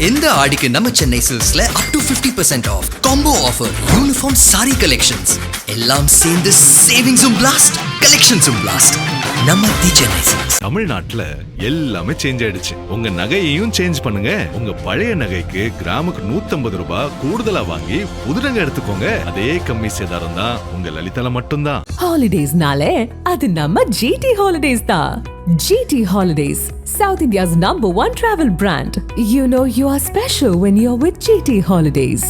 இந்த ஆடிக்கு நம்ம சென்னை சில்க்ஸ்ல up to 50% off combo offer, uniform sari collections எல்லாம் சேர்ந்து சேவிங்ஸும் பிளாஸ்ட், கலெக்ஷன்ஸும் பிளாஸ்ட். நம்ம தி சென்னை சில்க்ஸ். தமிழ்நாட்டுல எல்லாமே சேஞ்ச் ஆயிடுச்சு. உங்க நகையையும் சேஞ்ச் பண்ணுங்க. உங்க பழைய நகைக்கு கிராமுக்கு 150 ரூபாய் கூடுதலா வாங்கி புது நகை எடுத்துக்கோங்க. அதே கம்மி சேதாரம் தான் உங்க லலிதால மட்டும்தான். ஹாலிடேஸ்னாலே அது நம்ம ஜிடி ஹாலிடேஸ் தான். GT Holidays, South India's #1 travel brand. You know you are special when you're with GT Holidays.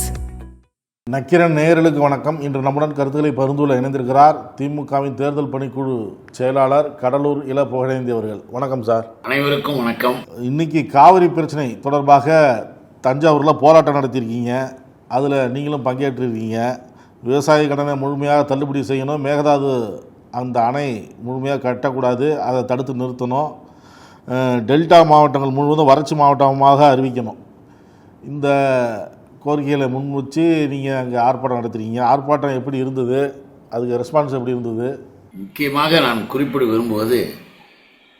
Nakkheeran நேயர்களுக்கு வணக்கம். இன்று நம்முடன் கருத்துக்களை பகிர்ந்துள்ள இணைந்திருக்கிறார் திமுகவின் தேர்தல் பணிக்குழு செயலாளர் கடலூர் இள புகழேந்தி அவர்கள். வணக்கம் சார். அனைவருக்கும் வணக்கம். இன்னைக்கு காவிரி பிரச்சனை தொடர்பாக தஞ்சாவூரில் போராட்டம் நடத்தியிருக்கீங்க. அதில் நீங்களும் பங்கேற்றிருக்கீங்க. விவசாய கடனை முழுமையாக தள்ளுபடி செய்யணும், மேகதாது அந்த அணை முழுமையாக கட்டக்கூடாது, அதை தடுத்து நிறுத்தணும், டெல்டா மாவட்டங்கள் முழுவதும் வறட்சி மாவட்டமாக அறிவிக்கணும். இந்த கோரிக்கைகளை முன் வச்சு நீங்கள் அங்கே ஆர்ப்பாட்டம் நடத்துகிறீங்க. ஆர்ப்பாட்டம் எப்படி இருந்தது? அதுக்கு ரெஸ்பான்ஸ் எப்படி இருந்தது? முக்கியமாக நான் குறிப்பிட விரும்புவது,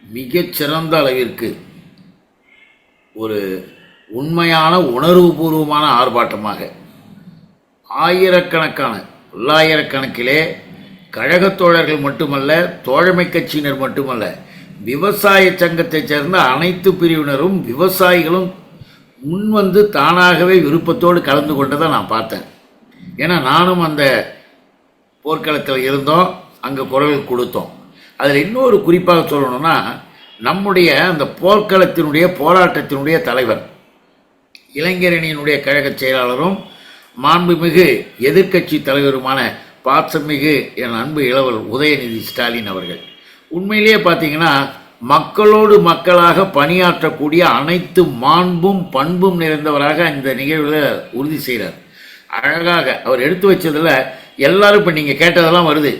மிகச்சிறந்த அளவிற்கு ஒரு உண்மையான உணர்வுபூர்வமான ஆர்ப்பாட்டமாக ஆயிரக்கணக்கான பல்லாயிரக்கணக்கிலே கழகத் தோழர்கள் மட்டுமல்ல, தோழமை கட்சியினர் மட்டுமல்ல, விவசாய சங்கத்தைச் சேர்ந்த அனைத்து பிரிவினரும் விவசாயிகளும் முன்வந்து தானாகவே விருப்பத்தோடு கலந்து கொண்டதை நான் பார்த்தேன். ஏன்னா நானும் அந்த போர்க்களத்தில் இருந்தோம், அங்கே குரல் கொடுத்தோம். அதில் இன்னொரு குறிப்பாக சொல்லணும்னா, நம்முடைய அந்த போர்க்களத்தினுடைய போராட்டத்தினுடைய தலைவர், இளைஞரணியினுடைய கழக செயலாளரும் மாண்புமிகு எதிர்க்கட்சி தலைவருமான பாசமிகு என் அன்பு இளவல் உதயநிதி ஸ்டாலின் அவர்கள் உண்மையிலேயே பார்த்தீங்கன்னா மக்களோடு மக்களாக பணியாற்றக்கூடிய அனைத்து மாண்பும் பண்பும் நிறைந்தவராக இந்த நிகழ்வில் உறுதி செய்கிறார். அழகாக அவர் எடுத்து வச்சதில் எல்லாரும் இப்போ நீங்கள் கேட்டதெல்லாம் வருது.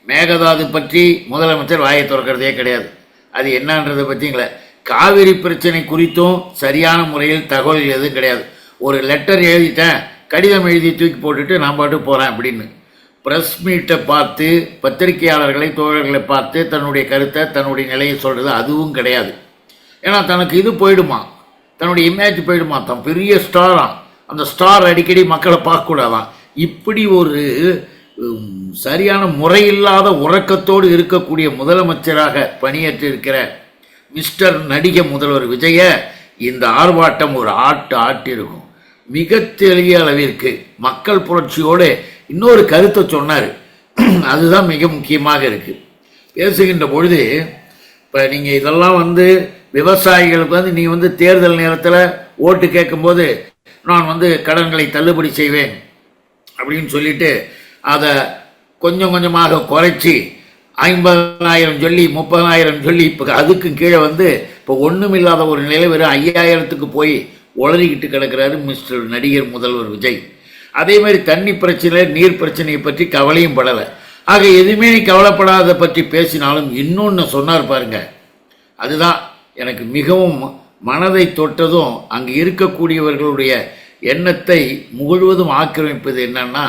மேகதாது பற்றி முதலமைச்சர் வாயை திறக்கிறதே கிடையாது. அது என்னன்றதை பற்றிங்களே, காவிரி பிரச்சனை குறித்தும் சரியான முறையில் தகவல் எதுவும் கிடையாது. ஒரு லெட்டர் எழுதிட்டேன், கடிதம் எழுதி தூக்கி போட்டுட்டு நான் பாட்டு போகிறேன் அப்படின்னு ப்ரெஸ் மீட்டை பார்த்து பத்திரிகையாளர்களை தோழர்களை பார்த்து தன்னுடைய கருத்தை தன்னுடைய நிலையை சொல்கிறது அதுவும் கிடையாது. ஏன்னா தனக்கு இது போயிடுமா, தன்னுடைய இமேஜ் போயிடுமா, தான் பெரிய ஸ்டாராம், அந்த ஸ்டார் அடிக்கடி மக்களை பார்க்கக்கூடாதான். இப்படி ஒரு சரியான முறையில்லாத உறக்கத்தோடு இருக்கக்கூடிய முதலமைச்சராக பணியேற்று இருக்கிற மிஸ்டர் நடிகை முதல்வர் விஜய இந்த ஆர்ப்பாட்டம் ஒரு ஆட்டிருக்கும். மிக தெளிய அளவிற்கு மக்கள் புரட்சியோடு இன்னொரு கருத்தை சொன்னார். அதுதான் மிக முக்கியமாக இருக்குது. பேசுகின்ற பொழுது இப்போ நீங்கள் இதெல்லாம் விவசாயிகளுக்கு நீ தேர்தல் நேரத்தில் ஓட்டு கேட்கும்போது நான் கடன்களை தள்ளுபடி செய்வேன் அப்படின்னு சொல்லிட்டு அதை கொஞ்சம் கொஞ்சமாக குறைச்சி 50,000 சொல்லி 30,000 சொல்லி இப்போ அதுக்கும் கீழே இப்போ ஒன்றுமில்லாத ஒரு நிலை வெறும் 5,000க்கு போய் உளறிக்கிட்டு கிடக்கிறாரு மிஸ்டர் நடிகர் முதல்வர் விஜய். அதே மாதிரி தண்ணி பிரச்சனை, நீர் பிரச்சனையை பற்றி கவலையும் படலை. ஆக எதுவுமே நீ கவலைப்படாத பற்றி பேசினாலும் இன்னொன்று சொன்னார் பாருங்க, அதுதான் எனக்கு மிகவும் மனதை தொட்டதும் அங்கே இருக்கக்கூடியவர்களுடைய எண்ணத்தை முழுவதும் ஆக்கிரமிப்பது என்னன்னா,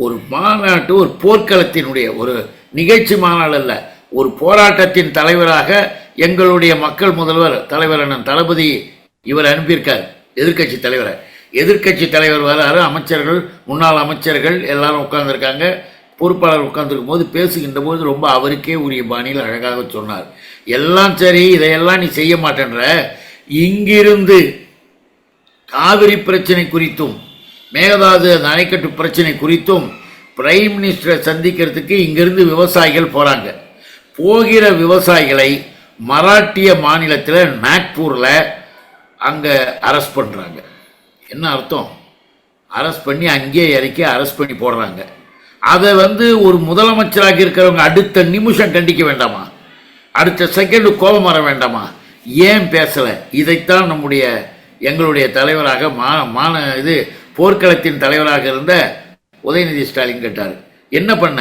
ஒரு மாநாட்டு ஒரு போர்க்களத்தினுடைய ஒரு நிகழ்ச்சி மாநாடு அல்ல, ஒரு போராட்டத்தின் தலைவராக எங்களுடைய மக்கள் முதல்வர் தலைவர் அண்ணன் தளபதி இவர் அனுப்பியிருக்கார். எதிர்க்கட்சி தலைவர் வராரு, அமைச்சர்கள், முன்னாள் அமைச்சர்கள் எல்லாரும் உட்கார்ந்துருக்காங்க. பொறுப்பாளர் உட்கார்ந்துருக்கும் போது பேசுகின்ற போது ரொம்ப அவருக்கே உரிய பாணியில் அழகாக சொன்னார். எல்லாம் சரி, இதையெல்லாம் நீ செய்ய மாட்டேன்ற, இங்கிருந்து காவிரி பிரச்சனை குறித்தும் மேகதாது அணைக்கட்டு பிரச்சனை குறித்தும் பிரைம் மினிஸ்டரை சந்திக்கிறதுக்கு இங்கிருந்து விவசாயிகள் போகிறாங்க. போகிற விவசாயிகளை மராட்டிய மாநிலத்தில் நாக்பூரில் அங்கே அரெஸ்ட் பண்ணுறாங்க. என்ன அர்த்தம்? அரெஸ்ட் பண்ணி அங்கேயே இறக்கி அரெஸ்ட் பண்ணி போடுறாங்க. அதை ஒரு முதலமைச்சராக இருக்கிறவங்க அடுத்த நிமிஷம் கண்டிக்க வேண்டாமா? அடுத்த செகண்டு கோபம் வர வேண்டாமா? ஏன் பேசலை? இதைத்தான் எங்களுடைய தலைவராக போர்க்களத்தின் தலைவராக இருந்த உதயநிதி ஸ்டாலின் கேட்டார். என்ன பண்ண?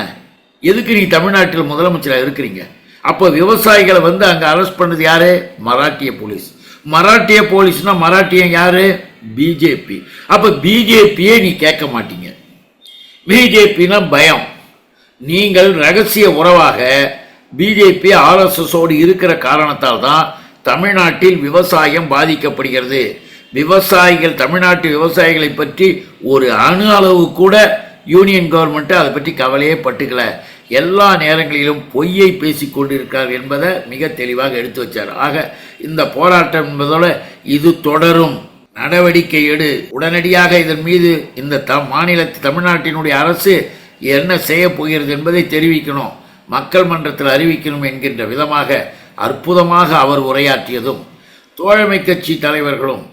எதுக்கு நீ தமிழ்நாட்டில் முதலமைச்சராக இருக்கிறீங்க? அப்போ விவசாயிகளை அங்கே அரெஸ்ட் பண்ணது யாரு? மராட்டிய போலீஸ். மராட்டிய போலீஸ்னா மராட்டியன் யாரு? பிஜேபி. அப்ப பிஜேபியே நீ கேட்க மாட்டீங்க. பிஜேபினா பயம். நீங்கள் ரகசிய உறவாக பிஜேபி ஆர்எஸ்எஸோடு இருக்கிற காரணத்தால் தான் தமிழ்நாட்டில் விவசாயம் பாதிக்கப்படுகிறது. விவசாயிகள், தமிழ்நாட்டு விவசாயிகளை பற்றி ஒரு அணு அளவு கூட யூனியன் கவர்மெண்ட் அதை பற்றி கவலையே பட்டுக்கல. எல்லா நேரங்களிலும் பொய்யை பேசிக் கொண்டிருக்கிறார் என்பதை மிக தெளிவாக எடுத்து வச்சார். ஆக இந்த போராட்டம் என்பதோட இது தொடரும். நடவடிக்கை எடு, உடனடியாக இதன் மீது இந்த தமிழ்நாட்டினுடைய அரசு என்ன செய்ய போகிறது என்பதை தெரிவிக்கணும், மக்கள் மன்றத்தில் அறிவிக்கணும் என்கின்ற விதமாக அற்புதமாக அவர் உரையாற்றியதும், தோழமை கட்சி தலைவர்களும்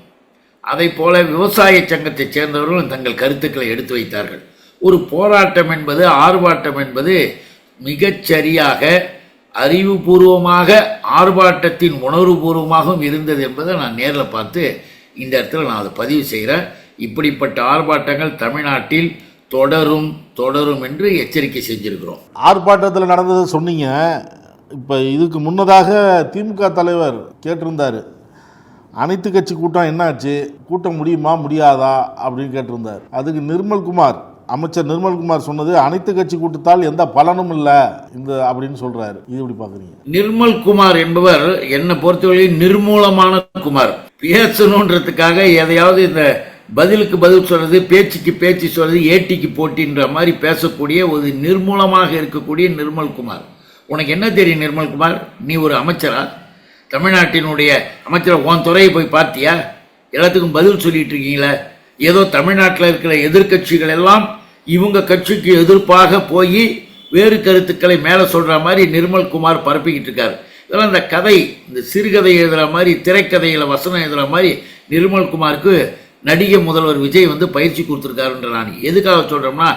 அதை போல விவசாய சங்கத்தைச் சேர்ந்தவர்களும் தங்கள் கருத்துக்களை எடுத்து வைத்தார்கள். ஒரு போராட்டம் என்பது, ஆர்ப்பாட்டம் என்பது மிகச்சரியாக அறிவுபூர்வமாக ஆர்ப்பாட்டத்தின் உணர்வுபூர்வமாகவும் இருந்தது என்பதை நான் நேரில் பார்த்து இந்த இடத்துல நான் அதை பதிவு செய்கிறேன். இப்படிப்பட்ட ஆர்ப்பாட்டங்கள் தமிழ்நாட்டில் தொடரும் தொடரும் என்று எச்சரிக்கை செஞ்சிருக்கிறோம். ஆர்ப்பாட்டத்தில் நடந்தது சொன்னீங்க. இப்போ இதுக்கு முன்னதாக திமுக தலைவர் கேட்டிருந்தார், அனைத்து கட்சி கூட்டம் என்னாச்சு, கூட்டம் முடியுமா முடியாதா அப்படின்னு கேட்டிருந்தார். அதுக்கு நிர்மல்குமார், அமைச்சர் நிர்மல்குமார் சொன்னது, அனைத்து கட்சி கூட்டத்தால் எந்த பலனும் இல்லை இந்த அப்படின்னு சொல்றாரு. இது எப்படி பாக்குறீங்க? நிர்மல்குமார் என்பவர் என்னை பொறுத்தவரை நிர்மூலமான குமார். பேசணுன்றதுக்காக எதையாவது இந்த பதிலுக்கு பதில் சொல்றது, பேச்சுக்கு பேச்சு சொல்றது, ஏட்டிக்கு போட்டின்ற மாதிரி பேசக்கூடிய ஒரு நிர்மூலமாக இருக்கக்கூடிய நிர்மல்குமார். உனக்கு என்ன தெரியும் நிர்மல்குமார்? நீ ஒரு அமைச்சரா? தமிழ்நாட்டினுடைய அமைச்சர் உன் துறையை போய் பார்த்தியா? எல்லாத்துக்கும் பதில் சொல்லிட்டு இருக்கீங்களே. ஏதோ தமிழ்நாட்டில் இருக்கிற எதிர்கட்சிகள் எல்லாம் இவங்க கட்சிக்கு எதிர்ப்பாக போய் வேறு கருத்துக்களை மேலே சொல்கிற மாதிரி நிர்மல்குமார் பரப்பிக்கிட்டு இருக்காரு. இதெல்லாம் இந்த கதை, இந்த சிறுகதை எழுதுகிற மாதிரி, திரைக்கதையில் வசனம் எழுதுகிற மாதிரி நிர்மல்குமாருக்கு நடிகை முதல்வர் விஜய் பயிற்சி கொடுத்துருக்காருன்ற நான் எதுக்காக சொல்கிறோம்னா,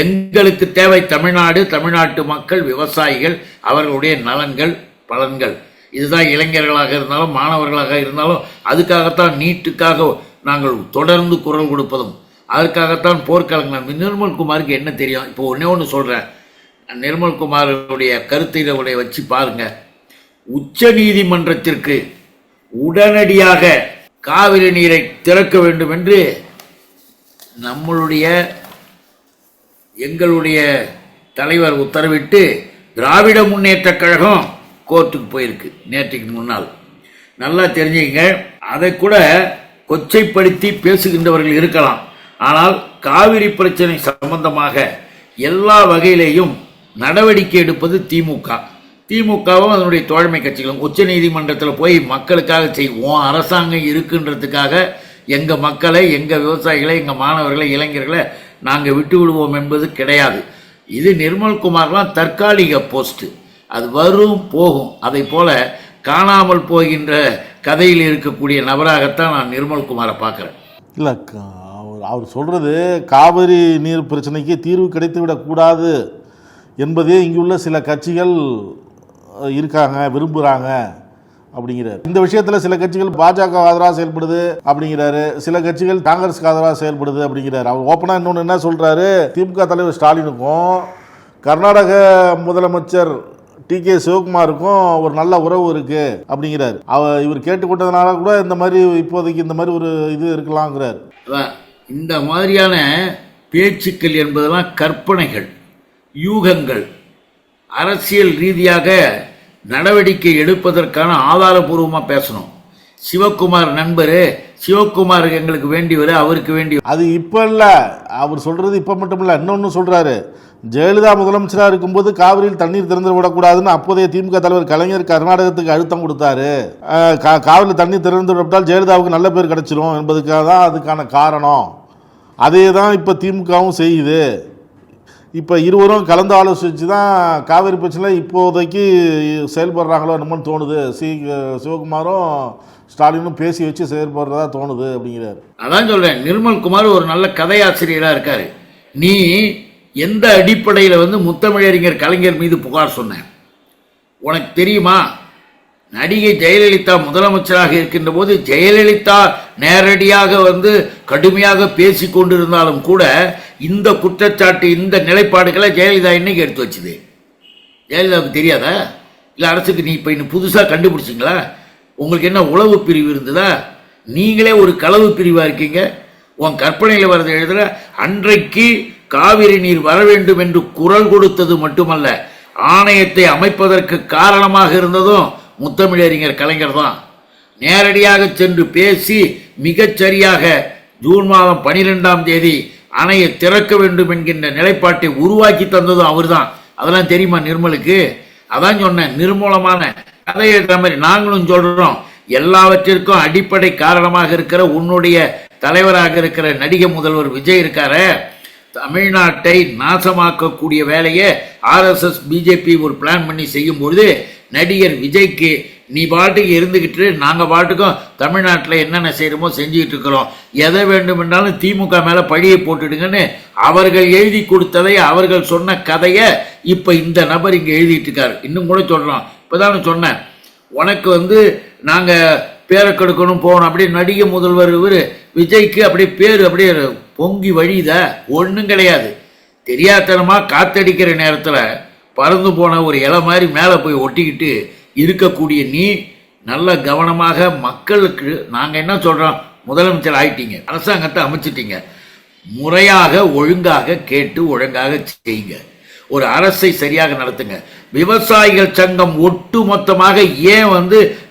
எங்களுக்கு தேவை தமிழ்நாடு, தமிழ்நாட்டு மக்கள், விவசாயிகள், அவர்களுடைய நலன்கள், பலன்கள். இதுதான் இளைஞர்களாக இருந்தாலும் மாணவர்களாக இருந்தாலும் அதுக்காகத்தான் நீட்டுக்காக நாங்கள் தொடர்ந்து குரல் கொடுப்பதும், அதற்காகத்தான் போர்க்களங்கள். நிர்மல்குமாருக்கு என்ன தெரியும்? இப்போ ஒன்று சொல்கிறேன், நிர்மல்குமாருடைய கருத்தை வச்சு பாருங்க. உச்ச நீதிமன்றத்திற்கு உடனடியாக காவிரி நீரை திறக்க வேண்டும் என்று எங்களுடைய தலைவர் உத்தரவிட்டு திராவிட முன்னேற்ற கழகம் கோர்ட்டுக்கு போயிருக்கு நேற்றுக்கு முன்னால். நல்லா தெரிஞ்சுங்க. அதை கூட கொச்சைப்படுத்தி பேசுகின்றவர்கள் இருக்கலாம். ஆனால் காவிரி பிரச்சனை சம்பந்தமாக எல்லா வகையிலேயும் நடவடிக்கை எடுப்பது திமுகவும் அதனுடைய தோழமை கட்சிகளும். உச்ச நீதிமன்றத்தில் போய் மக்களுக்காக செய்வோம், அரசாங்கம் இருக்குன்றதுக்காக எங்கள் மக்களை, எங்கள் விவசாயிகளை, எங்கள் மாணவர்களை, இளைஞர்களை நாங்கள் விட்டு விடுவோம் என்பது கிடையாது. இது நிர்மல்குமார்லாம் தற்காலிக போஸ்ட், அது வரும் போகும். அதை போல காணாமல் போகின்ற கதையில் இருக்கக்கூடிய நபராகத்தான் நான் நிர்மல்குமாரை பார்க்குறேன். இல்லை, அவர் சொல்கிறது காவிரி நீர் பிரச்சனைக்கு தீர்வு கிடைத்து விடக்கூடாது என்பதே இங்குள்ள சில கட்சிகள் இருக்காங்க, விரும்புகிறாங்க அப்படிங்கிறார். இந்த விஷயத்தில் சில கட்சிகள் பாஜக ஆதரவாக செயல்படுது அப்படிங்கிறாரு, சில கட்சிகள் காங்கிரஸ்க்கு ஆதரவாக செயல்படுது அப்படிங்கிறாரு. அவர் ஓப்பனாக இன்னொன்று என்ன சொல்கிறாரு, திமுக தலைவர் ஸ்டாலினுக்கும் கர்நாடக முதலமைச்சர் டி.கே. சிவகுமாருக்கும் ஒரு நல்ல உறவு இருக்கு அப்படிங்கிறார். இவர் கேட்டுக்கொண்டதுனால கூட இந்த மாதிரி இப்போதைக்கு இந்த மாதிரி ஒரு இது இருக்கலாங்கிறார். இந்த மாதிரியான பேச்சுக்கள் என்பதெல்லாம் கற்பனைகள், யூகங்கள். அரசியல் ரீதியாக நடவடிக்கை எடுப்பதற்கான ஆதாரபூர்வமாக பேசணும். சிவகுமார் நண்பர், சிவகுமார் எங்களுக்கு வேண்டியவர், அவருக்கு வேண்டிய அது இப்போ இல்லை. அவர் சொல்றது இப்போ மட்டும் இல்லை, இன்னொன்று சொல்றாரு. ஜெயலலிதா முதலமைச்சராக இருக்கும்போது காவிரியில் தண்ணீர் திறந்து விடக்கூடாதுன்னு அப்போதைய திமுக தலைவர் கலைஞர் கர்நாடகத்துக்கு அழுத்தம் கொடுத்தாரு. காவிரியில் தண்ணீர் திறந்து விட்டால் ஜெயலலிதாவுக்கு நல்ல பேர் கிடைச்சிரும் என்பதுக்காக தான் அதுக்கான காரணம். அதே தான் இப்போ திமுகவும் செய்யுது. இப்போ இருவரும் கலந்து ஆலோசித்து தான் காவிரி பிரச்சனை இப்போதைக்கு செயல்படுறாங்களோ என்னமோன்னு தோணுது. சிவகுமாரும் ஸ்டாலினும் பேசி வச்சு செயல்படுறதா தோணுது அப்படிங்கிறார். அதான் சொல்றேன், நிர்மல்குமார் ஒரு நல்ல கதையாசிரியராக இருக்காரு. நீ எந்த அடிப்படையில் முத்தமிழறிஞர் கலைஞர் மீது புகார் சொன்ன உனக்கு தெரியுமா? நடிகை ஜெயலலிதா முதலமைச்சராக இருக்கின்ற போது ஜெயலலிதா நேரடியாக கடுமையாக பேசி கொண்டிருந்தாலும் கூட இந்த குற்றச்சாட்டு, இந்த நிலைப்பாடுகளை ஜெயலலிதா இன்னைக்கு எடுத்து வச்சுது. ஜெயலலிதாவுக்கு தெரியாதா? இல்லை அரசுக்கு நீ இப்போ இன்னும் புதுசாக கண்டுபிடிச்சிங்களா? உங்களுக்கு என்ன உளவு பிரிவு இருந்ததா? நீங்களே ஒரு களவு பிரிவாக இருக்கீங்க. உன் கற்பனையில் வரது எழுதுற. அன்றைக்கு காவிரி நீர் வர வேண்டும் என்று குரல் கொடுத்தது மட்டுமல்ல, ஆணையத்தை அமைப்பதற்கு காரணமாக இருந்ததும் முத்தமிழறிஞர் கலைஞர் தான். நேரடியாக சென்று பேசி மிகச்சரியாக ஜூன் மாதம் 12ஆம் தேதி அணையை திறக்க வேண்டும் என்கின்ற நிலைப்பாட்டை உருவாக்கி தந்ததும் அவர்தான். அதெல்லாம் தெரியுமா நிர்மலுக்கு? அதான் சொன்னேன், நிர்மூலமான கதை எழுதுற மாதிரி நாங்களும் சொல்றோம். எல்லாவற்றிற்கும் அடிப்படை காரணமாக இருக்கிற உன்னுடைய தலைவராக இருக்கிற நடிகை முதல்வர் விஜய் இருக்கார, தமிழ்நாட்டை நாசமாக்கக்கூடிய வேலையை RSS பிஜேபி ஒரு பிளான் பண்ணி செய்யும் பொழுது நடிகர் விஜய்க்கு நீ பாட்டுக்கு இருந்துகிட்டு நாங்கள் பாட்டுக்கும் தமிழ்நாட்டில் என்னென்ன செய்யறோமோ செஞ்சுக்கிட்டு இருக்கிறோம், எதை வேண்டும் என்றாலும் திமுக மேலே பழியை போட்டுடுங்கன்னு அவர்கள் எழுதி கொடுத்ததை, அவர்கள் சொன்ன கதையை இப்போ இந்த நபர் இங்கே எழுதிட்டு இருக்காரு. இன்னும் கூட சொல்கிறோம், இப்போதான் சொன்னேன், உனக்கு நாங்கள் பேரை கெடுக்கணும் போகணும் அப்படியே நடிகை முதல்வர் இவர் விஜய்க்கு அப்படியே பேர் அப்படியே பொங்கி வழியுத ஒன்றும் கிடையாது. தெரியாதனமாக காத்தடிக்கிற நேரத்தில் பறந்து போன ஒரு இலை மாதிரி மேலே போய் ஒட்டிக்கிட்டு இருக்கக்கூடிய நீ நல்ல கவனமாக மக்களுக்கு நாங்கள் என்ன சொல்கிறோம், முதலமைச்சர் ஆயிட்டீங்க, அரசாங்கத்தை அமைச்சிட்டீங்க, முறையாக ஒழுங்காக கேட்டு ஒழுங்காக செய்யுங்க, ஒரு அரசை சரியாக நடத்துங்க. விவசாயிகள் சங்கம் ஒட்டு மொத்தமாக ஏன்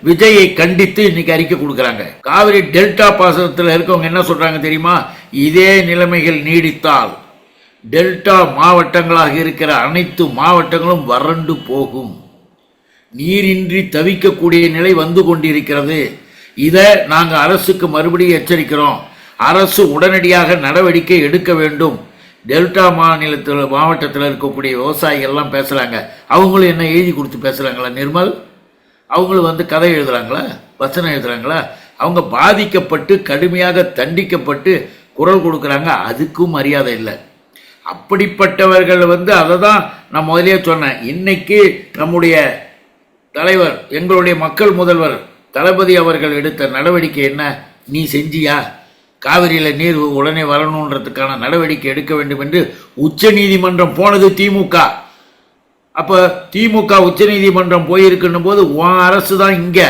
விஜயை கண்டித்து இன்னைக்கு அறிக்கை கொடுக்குறாங்க? காவிரி டெல்டா பாசனத்தில் இருக்கவங்க என்ன சொல்றாங்க தெரியுமா? இதே நிலைமைகள் நீடித்தால் டெல்டா மாவட்டங்களாக இருக்கிற அனைத்து மாவட்டங்களும் வறண்டு போகும், நீரின்றி தவிக்கக்கூடிய நிலை வந்து கொண்டிருக்கிறது. இதை நாங்கள் அரசுக்கு மறுபடியும் எச்சரிக்கிறோம். அரசு உடனடியாக நடவடிக்கை எடுக்க வேண்டும். டெல்டா மாவட்டத்தில் இருக்கக்கூடிய விவசாயிகள்லாம் பேசுகிறாங்க. அவங்களும் என்ன எழுதி கொடுத்து பேசுகிறாங்களா நிர்மல்? அவங்களும் கதை எழுதுகிறாங்களா, வசனம் எழுதுகிறாங்களா? அவங்க பாதிக்கப்பட்டு கடுமையாக தண்டிக்கப்பட்டு குரல் கொடுக்குறாங்க, அதுக்கும் மரியாதை இல்லை. அப்படிப்பட்டவர்கள் அதை தான் நான் முதலே சொன்னேன். இன்னைக்கு நம்முடைய தலைவர், எங்களுடைய மக்கள் முதல்வர் தளபதி அவர்கள் எடுத்த நடவடிக்கை என்ன? நீ செஞ்சியா? காவிரியில் நீர் உடனே வரணுன்றதுக்கான நடவடிக்கை எடுக்க வேண்டும் என்று உச்ச நீதிமன்றம் போனது திமுக. அப்போ திமுக உச்ச நீதிமன்றம் போயிருக்குன்னும் போது உன் அரசு தான் இங்கே,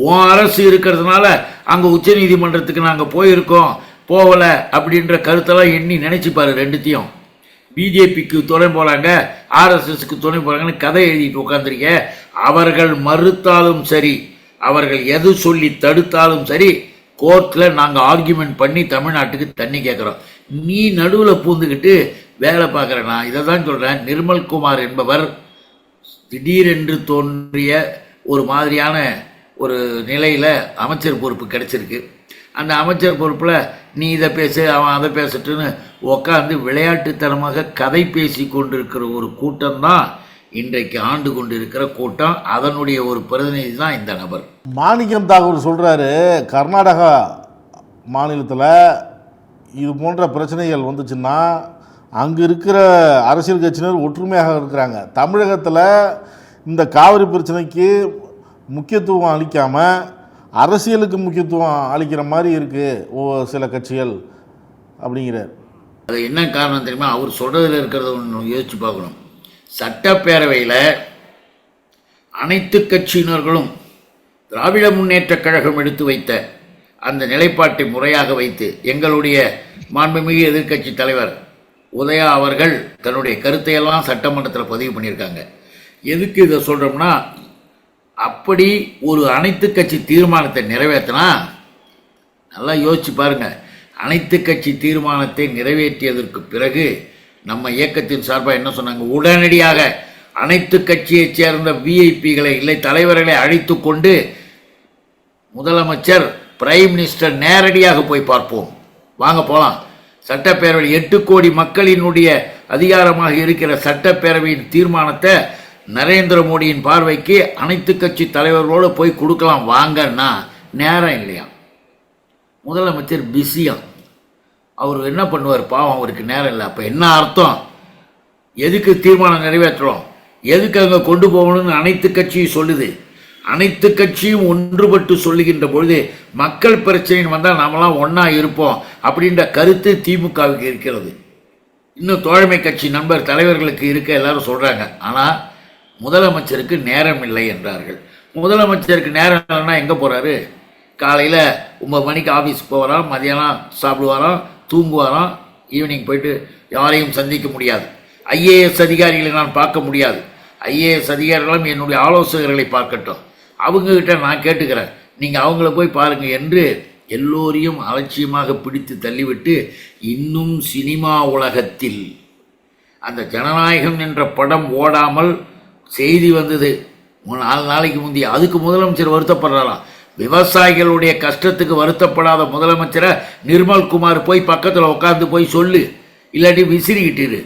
உன் அரசு இருக்கிறதுனால அங்கே உச்ச நீதிமன்றத்துக்கு நாங்கள் போயிருக்கோம், போகலை அப்படின்ற கருத்தெல்லாம் எண்ணி நினைச்சுப்பாரு. ரெண்டுத்தையும் பிஜேபிக்கு துணை போகிறாங்க, RSSக்கு துணை போகிறாங்கன்னு கதை எழுதிட்டு உட்காந்துருக்க. அவர்கள் மறுத்தாலும் சரி, அவர்கள் எது சொல்லி தடுத்தாலும் சரி, கோர்ட்டில் நாங்கள் ஆர்கியூமெண்ட் பண்ணி தமிழ்நாட்டுக்கு தண்ணி கேட்குறோம். நீ நடுவில் பூந்துக்கிட்டு வேலை பார்க்குற. நான் இதை தான் சொல்கிறேன். நிர்மல்குமார் என்பவர் திடீரென்று தோன்றிய ஒரு மாதிரியான ஒரு நிலையில் அமைச்சர் பொறுப்பு கிடைச்சிருக்கு. அந்த அமைச்சர் பொறுப்பில் நீ இதை பேசு, அவன் அதை பேசட்டுன்னு உட்காந்து விளையாட்டுத்தனமாக கதை பேசி கொண்டிருக்கிற ஒரு கூட்டம்தான் இன்றைக்கு ஆண்டு கொண்டிருக்கிற கூட்டம். அதனுடைய ஒரு பிரதிநிதி தான் இந்த நபர். மாணிக்கம் தாகூர் சொல்கிறாரு, கர்நாடகா மாநிலத்தில் இது போன்ற பிரச்சனைகள் வந்துச்சுன்னா அங்கே இருக்கிற அரசியல் கட்சியினர் ஒற்றுமையாக இருக்கிறாங்க. தமிழகத்தில் இந்த காவிரி பிரச்சனைக்கு முக்கியத்துவம் அளிக்காமல் அரசியலுக்கு முக்கியத்துவம் அளிக்கிற மாதிரி இருக்குது சில கட்சிகள் அப்படிங்கிறார். அது என்ன காரணம் தெரியுமா? அவர் சொல்கிறதுல இருக்கிறத ஒன்று யோசிச்சு பார்க்கணும். சட்டப்பேரவையில் அனைத்து கட்சியினர்களும் திராவிட முன்னேற்ற கழகம் எடுத்து வைத்த அந்த நிலைப்பாட்டை முறையாக வைத்து எங்களுடைய மாண்புமிகு எதிர்க்கட்சி தலைவர் உதயா அவர்கள் தன்னுடைய கருத்தையெல்லாம் சட்டமன்றத்தில் பதிவு பண்ணியிருக்காங்க. எதுக்கு இதை சொல்கிறோம்னா, அப்படி ஒரு அனைத்து கட்சி தீர்மானத்தை நிறைவேற்றினா, நல்லா யோசிச்சு பாருங்க, அனைத்து கட்சி தீர்மானத்தை நிறைவேற்றியதற்கு பிறகு நம்ம இயக்கத்தின் சார்பாக என்ன சொன்னாங்க? உடனடியாக அனைத்து கட்சியைச் சேர்ந்த விஐபிகளை இல்லை தலைவர்களை அழைத்து கொண்டு முதலமைச்சர் பிரைம் மினிஸ்டர் நேரடியாக போய் பார்ப்போம், வாங்க போகலாம். சட்டப்பேரவையில் 8 கோடி மக்களினுடைய அதிகாரமாக இருக்கிற சட்டப்பேரவையின் தீர்மானத்தை நரேந்திர மோடியின் பார்வைக்கு அனைத்து கட்சி தலைவர்களோடு போய் கொடுக்கலாம் வாங்கன்னா நேரம் இல்லையா? முதலமைச்சர் பிஸியாம். அவர் என்ன பண்ணுவார்? பாவம், அவருக்கு நேரம் இல்லை. அப்போ என்ன அர்த்தம்? எதுக்கு தீர்மானம் நிறைவேற்றுறோம், எதுக்கு அங்கே கொண்டு போகணும்னு அனைத்து கட்சியும் சொல்லுது. அனைத்து கட்சியும் ஒன்றுபட்டு சொல்லுகின்ற பொழுது மக்கள் பிரச்சனைன்னு வந்தால் நாமெல்லாம் ஒன்றா இருப்போம் அப்படின்ற கருத்து திமுகவுக்கு இருக்கிறது. இன்னும் தோழமை கட்சி நண்பர் தலைவர்களுக்கு இருக்க எல்லாரும் சொல்கிறாங்க. ஆனால் முதலமைச்சருக்கு நேரம் இல்லை என்றார்கள். முதலமைச்சருக்கு நேரம் இல்லைன்னா எங்கே போகிறாரு? காலையில் 9 மணிக்கு ஆஃபீஸ் போகிறான், மதியானம் சாப்பிடுவாராம், தூங்குவாராம், ஈவினிங் போயிட்டு யாரையும் சந்திக்க முடியாது. ஐஏஎஸ் அதிகாரிகளை நான் பார்க்க முடியாது. ஐஏஎஸ் அதிகாரிகளும் என்னுடைய ஆலோசகர்களை பார்க்கட்டும், அவங்கக்கிட்ட நான் கேட்டுக்கிறேன், நீங்கள் அவங்கள போய் பாருங்கள் என்று எல்லோரையும் அலட்சியமாக பிடித்து தள்ளிவிட்டு இன்னும் சினிமா உலகத்தில் அந்த ஜனநாயகம் என்ற படம் ஓடாமல் செய்தி வந்தது 4 நாளைக்கு முந்தைய. அதுக்கு முதலமைச்சர் வருத்தப்படுறாராம். விவசாயிகளுடைய கஷ்டத்துக்கு வருத்தப்படாத முதலமைச்சரை நிர்மல்குமார் போய் பக்கத்தில் உட்காந்து போய் சொல்லு, இல்லாட்டி விசிறிக்கிட்டு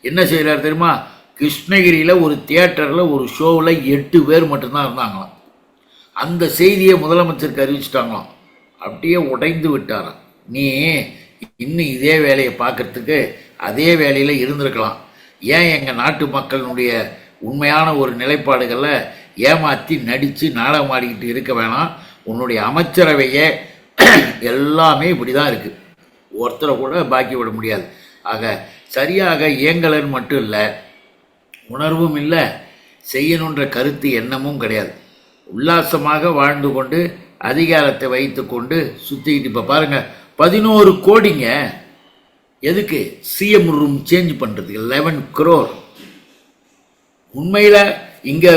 என்ன செய்கிறார் தெரியுமா? கிருஷ்ணகிரியில் ஒரு தியேட்டரில் ஒரு ஷோவில் 8 பேர் மட்டும்தான் இருந்தாங்களாம். அந்த செய்தியை முதலமைச்சருக்கு அறிவிச்சிட்டாங்களாம். அப்படியே உடைந்து விட்டாராம். நீ இன்னும் இதே வேலையை பார்க்கறதுக்கு அதே வேலையில் இருந்திருக்கலாம். ஏன் எங்கள் நாட்டு மக்களுடைய உண்மையான ஒரு நிலைப்பாடுகளை ஏமாற்றி நடித்து நாடகம் ஆடிக்கிட்டு இருக்க வேணாம். உன்னுடைய அமைச்சரவையை எல்லாமே இப்படி தான் இருக்குது, ஒருத்தரை கூட பாக்கி விட முடியாது. ஆக சரியாக இயங்கலன்னு மட்டும் இல்லை, உணர்வும் இல்லை, செய்யணுன்ற கருத்து எண்ணமும் கிடையாது. உல்லாசமாக வாழ்ந்து கொண்டு அதிகாரத்தை வைத்து கொண்டு சுற்றிக்கிட்டு இப்போ பாருங்கள் 11 கோடிங்க. எதுக்கு? சிஎம் ரூம் சேஞ்ச் பண்ணுறதுக்கு 11 crore. உண்மையில் இங்கே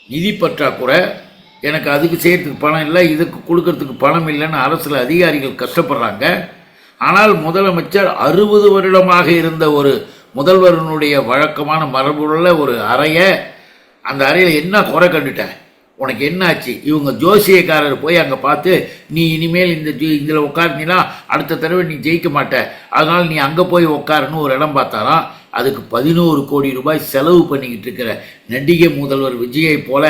நிதி பற்றாக்குறை, எனக்கு அதுக்கு செய்யறதுக்கு பணம் இல்லை, இதுக்கு கொடுக்கறதுக்கு பணம் இல்லைன்னு அரசில் அதிகாரிகள் கஷ்டப்படுறாங்க. ஆனால் முதலமைச்சர் 60 வருடமாக இருந்த ஒரு முதல்வரனுடைய வழக்கமான மரபுள்ள ஒரு அறையை, அந்த அறையில் என்ன குறை கண்டுட்டேன், உனக்கு என்ன ஆச்சு? இவங்க ஜோசியக்காரர் போய் அங்கே பார்த்து, நீ இனிமேல் இதில் உட்கார்ந்தீங்கன்னா அடுத்த தடவை நீ ஜெயிக்க மாட்ட, அதனால் நீ அங்கே போய் உட்காருன்னு ஒரு இடம் பார்த்தாராம். அதுக்கு 11 கோடி ரூபாய் செலவு பண்ணிக்கிட்டு இருக்கிற நடிகை முதல்வர் விஜயை போல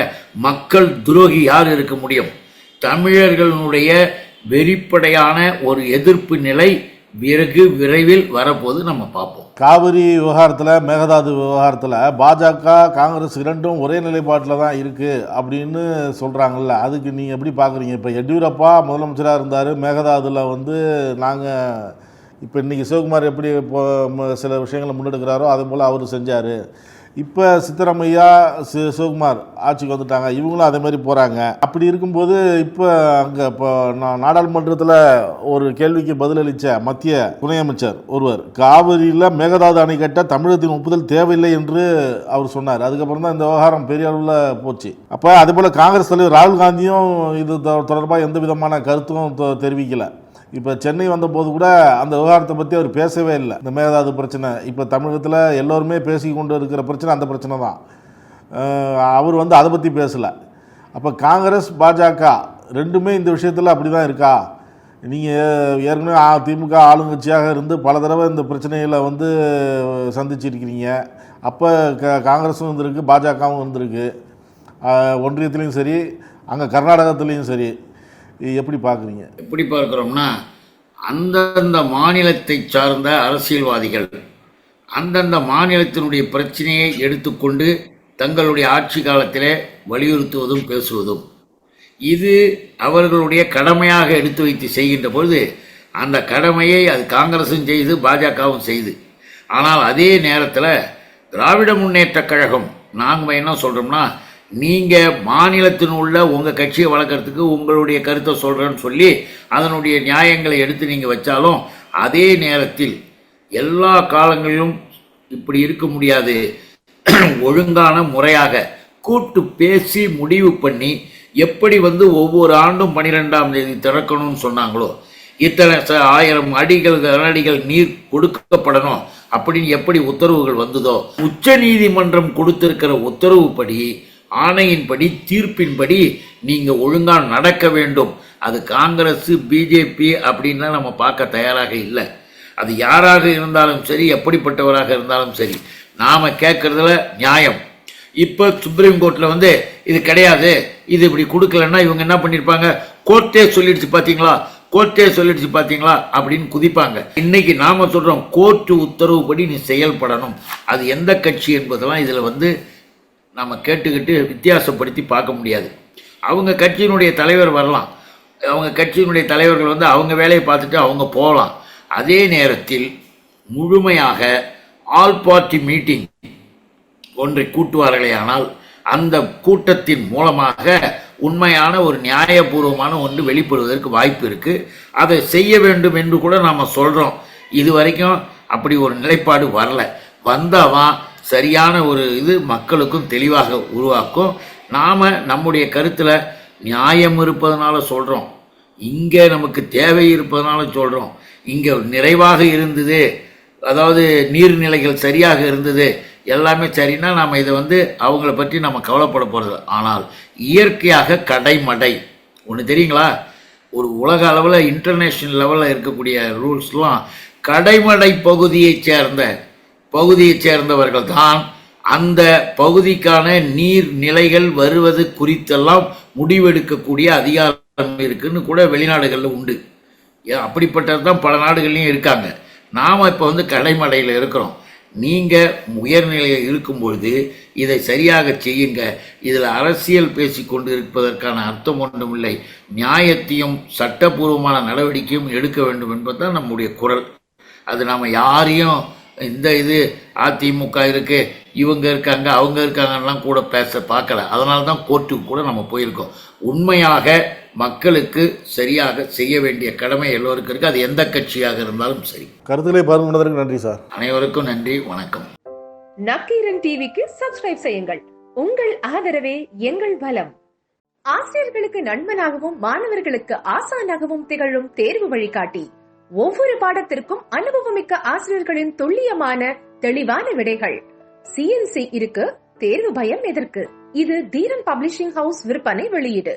மக்கள் துரோகி யார் இருக்க முடியும்? தமிழர்களுடைய வெளிப்படையான ஒரு எதிர்ப்பு நிலை விரைவில் வரப்போது நம்ம பார்ப்போம். காவிரி விவகாரத்தில், மேகதாது விவகாரத்தில் பாஜக காங்கிரஸ் இரண்டும் ஒரே நிலைப்பாட்டில் தான் இருக்குது அப்படின்னு சொல்கிறாங்கல்ல, அதுக்கு நீங்கள் எப்படி பார்க்குறீங்க? இப்போ எடியூரப்பா முதலமைச்சராக இருந்தார், மேகதாதுல நாங்கள் இப்போ இன்றைக்கி சிவகுமார் எப்படி இப்போ சில விஷயங்களை முன்னெடுக்கிறாரோ அதே போல் அவர் செஞ்சார். இப்போ சித்தராமையா சிவகுமார் ஆட்சிக்கு வந்துட்டாங்க, இவங்களும் அதே மாதிரி போகிறாங்க. அப்படி இருக்கும்போது இப்போ அங்கே இப்போ நாடாளுமன்றத்தில் ஒரு கேள்விக்கு பதிலளித்த மத்திய துணை அமைச்சர் ஒருவர் காவிரியில் மேகதாது அணை கட்ட தமிழகத்தின் ஒப்புதல் தேவையில்லை என்று அவர் சொன்னார். அதுக்கப்புறம் தான் இந்த விவகாரம் பெரிய அளவில் போச்சு. அப்போ அதே போல் காங்கிரஸ் தலைவர் ராகுல் காந்தியும் இது தொடர்பாக எந்த விதமான கருத்தும் தெரிவிக்கலை. இப்போ சென்னை வந்தபோது கூட அந்த விவகாரத்தை பற்றி அவர் பேசவே இல்லை. இந்த மேகதாது பிரச்சனை இப்போ தமிழகத்தில் எல்லோருமே பேசி கொண்டு இருக்கிற பிரச்சனை அந்த பிரச்சனை தான். அவர் அதை பற்றி பேசலை. அப்போ காங்கிரஸ் பாஜக ரெண்டுமே இந்த விஷயத்தில் அப்படி தான் இருக்கா? நீங்கள் ஏற்கனவே திமுக ஆளுங்கட்சியாக இருந்து பல தடவை இந்த பிரச்சனைகளை சந்திச்சிருக்கிறீங்க. அப்போ காங்கிரஸும் வந்திருக்கு, பாஜகவும் வந்திருக்கு, ஒன்றியத்துலேயும் சரி, அங்கே கர்நாடகத்துலேயும் சரி. எப்படி பார்க்குறீங்க? எப்படி பார்க்குறோம்னா, அந்தந்த மாநிலத்தை சார்ந்த அரசியல்வாதிகள் அந்தந்த மாநிலத்தினுடைய பிரச்சனையை எடுத்துக்கொண்டு தங்களுடைய ஆட்சி காலத்திலே வலியுறுத்துவதும் பேசுவதும் இது அவர்களுடைய கடமையாக எடுத்து வைத்து செய்கின்ற பொழுது அந்த கடமையை அது காங்கிரஸும் செய்து பாஜகவும் செய்து. ஆனால் அதே நேரத்தில் திராவிட முன்னேற்ற கழகம் நாங்கள் என்ன சொல்கிறோம்னா, நீங்கள் மாநிலத்தின் உள்ள உங்கள் கட்சியை வளர்க்குறதுக்கு உங்களுடைய கருத்தை சொல்கிறேன்னு சொல்லி அதனுடைய நியாயங்களை எடுத்து நீங்கள் வச்சாலும் அதே நேரத்தில் எல்லா காலங்களிலும் இப்படி இருக்க முடியாது. ஒழுங்கான முறையாக கூட்டு பேசி முடிவு பண்ணி எப்படி ஒவ்வொரு ஆண்டும் 12ஆம் தேதி திறக்கணும்னு சொன்னாங்களோ, இத்தனை 1000 அடிகள் கனஅடிகள் நீர் கொடுக்கப்படணும் அப்படின்னு எப்படி உத்தரவுகள் வந்ததோ, உச்ச நீதிமன்றம் கொடுத்திருக்கிற உத்தரவுப்படி, ஆணையின்படி, தீர்ப்பின்படி நீங்கள் ஒழுங்காக நடக்க வேண்டும். அது காங்கிரஸ் பிஜேபி அப்படின்லாம் நம்ம பார்க்க தயாராக இல்லை. அது யாராக இருந்தாலும் சரி, எப்படிப்பட்டவராக இருந்தாலும் சரி, நாம் கேட்குறதுல நியாயம். இப்போ சுப்ரீம் கோர்ட்டில் இது கிடையாது, இது இப்படி கொடுக்கலன்னா இவங்க என்ன பண்ணியிருப்பாங்க, கோர்ட்டே சொல்லிடுச்சு பார்த்தீங்களா, கோர்ட்டே சொல்லிடுச்சு பார்த்தீங்களா அப்படின்னு குதிப்பாங்க. இன்னைக்கு நாம் சொல்கிறோம், கோர்ட்டு உத்தரவுப்படி நீ செயல்படணும். அது எந்த கட்சி என்பதெல்லாம் இதில் நம்ம கேட்டுக்கிட்டு வித்தியாசப்படுத்தி பார்க்க முடியாது. அவங்க கட்சியினுடைய தலைவர் வரலாம், அவங்க கட்சியினுடைய தலைவர்கள் அவங்க வேலையை பார்த்துட்டு அவங்க போகலாம். அதே நேரத்தில் முழுமையாக ஆல் பார்ட்டி மீட்டிங் ஒன்றை கூட்டுவார்களே ஆனால் அந்த கூட்டத்தின் மூலமாக உண்மையான ஒரு நியாயபூர்வமான ஒன்று வெளிப்படுவதற்கு வாய்ப்பு இருக்குது. அதை செய்ய வேண்டும் என்று கூட நாம் சொல்கிறோம். இது வரைக்கும் அப்படி ஒரு நிலைப்பாடு வரல. வந்தாதான் சரியான ஒரு இது மக்களுக்கும் தெளிவாக உருவாக்கும். நாம் நம்முடைய கருத்தில் நியாயம் இருப்பதனால சொல்கிறோம். இங்கே நமக்கு தேவை இருப்பதனால சொல்கிறோம். இங்கே நிறைவாக இருந்தது, அதாவது நீர்நிலைகள் சரியாக இருந்தது, எல்லாமே சரின்னா நாம் இதை அவங்கள பற்றி நம்ம கவலைப்பட போகிறது. ஆனால் இயற்கையாக கடைமடை ஒன்று தெரியுங்களா, ஒரு உலக அளவில் இன்டர்நேஷ்னல் லெவலில் இருக்கக்கூடிய ரூல்ஸ்லாம் கடைமடை பகுதியைச் சேர்ந்தவர்கள் தான் அந்த பகுதிக்கான நீர்நிலைகள் வருவது குறித்தெல்லாம் முடிவெடுக்கக்கூடிய அதிகாரம் இருக்குன்னு கூட வெளிநாடுகளில் உண்டு. அப்படிப்பட்டது தான் பல நாடுகள்லையும் இருக்காங்க. நாம் இப்போ கடைமடையில் இருக்கிறோம். நீங்கள் உயர்நிலையில் இருக்கும்பொழுது இதை சரியாக செய்யுங்க. இதில் அரசியல் பேசி கொண்டு இருப்பதற்கான அர்த்தம் ஒன்றும் இல்லை. நியாயத்தையும் சட்டப்பூர்வமான நடவடிக்கையும் எடுக்க வேண்டும் என்பதுதான் நம்முடைய குரல். அது நாம் யாரையும் இது அதிமுக இருக்கு, இவங்க இருக்காங்க, அவங்க இருக்காங்கலாம் கூட பேச பார்க்கல. அதனால தான் கோர்ட்டுக்கு கூட நம்ம போயிருக்கோம். உண்மையாக மக்களுக்கு சரியாக செய்ய வேண்டிய கடமை எல்லோருக்கும் இருக்கு. அது எந்த கட்சியாக இருந்தாலும் சரி. கருத்துக்களை பகிர்ந்ததற்கு நன்றி சார். அனைவருக்கும் நன்றி, வணக்கம். நக்கீரன் டிவிக்கு சப்ஸ்கிரைப் செய்யுங்கள். உங்கள் ஆதரவே எங்கள் பலம். ஆசிரியர்களுக்கு நண்பனாகவும் மாணவர்களுக்கு ஆசானாகவும் திகழும் தேர்வு வழிகாட்டி. ஒவ்வொரு பாடத்திற்கும் அனுபவமிக்க ஆசிரியர்களின் துல்லியமான தெளிவான விடைகள். CNC இருக்கு, தேர்வு பயம் எதற்கு? இது தீரன் பப்ளிஷிங் ஹவுஸ் விற்பனை வெளியீடு.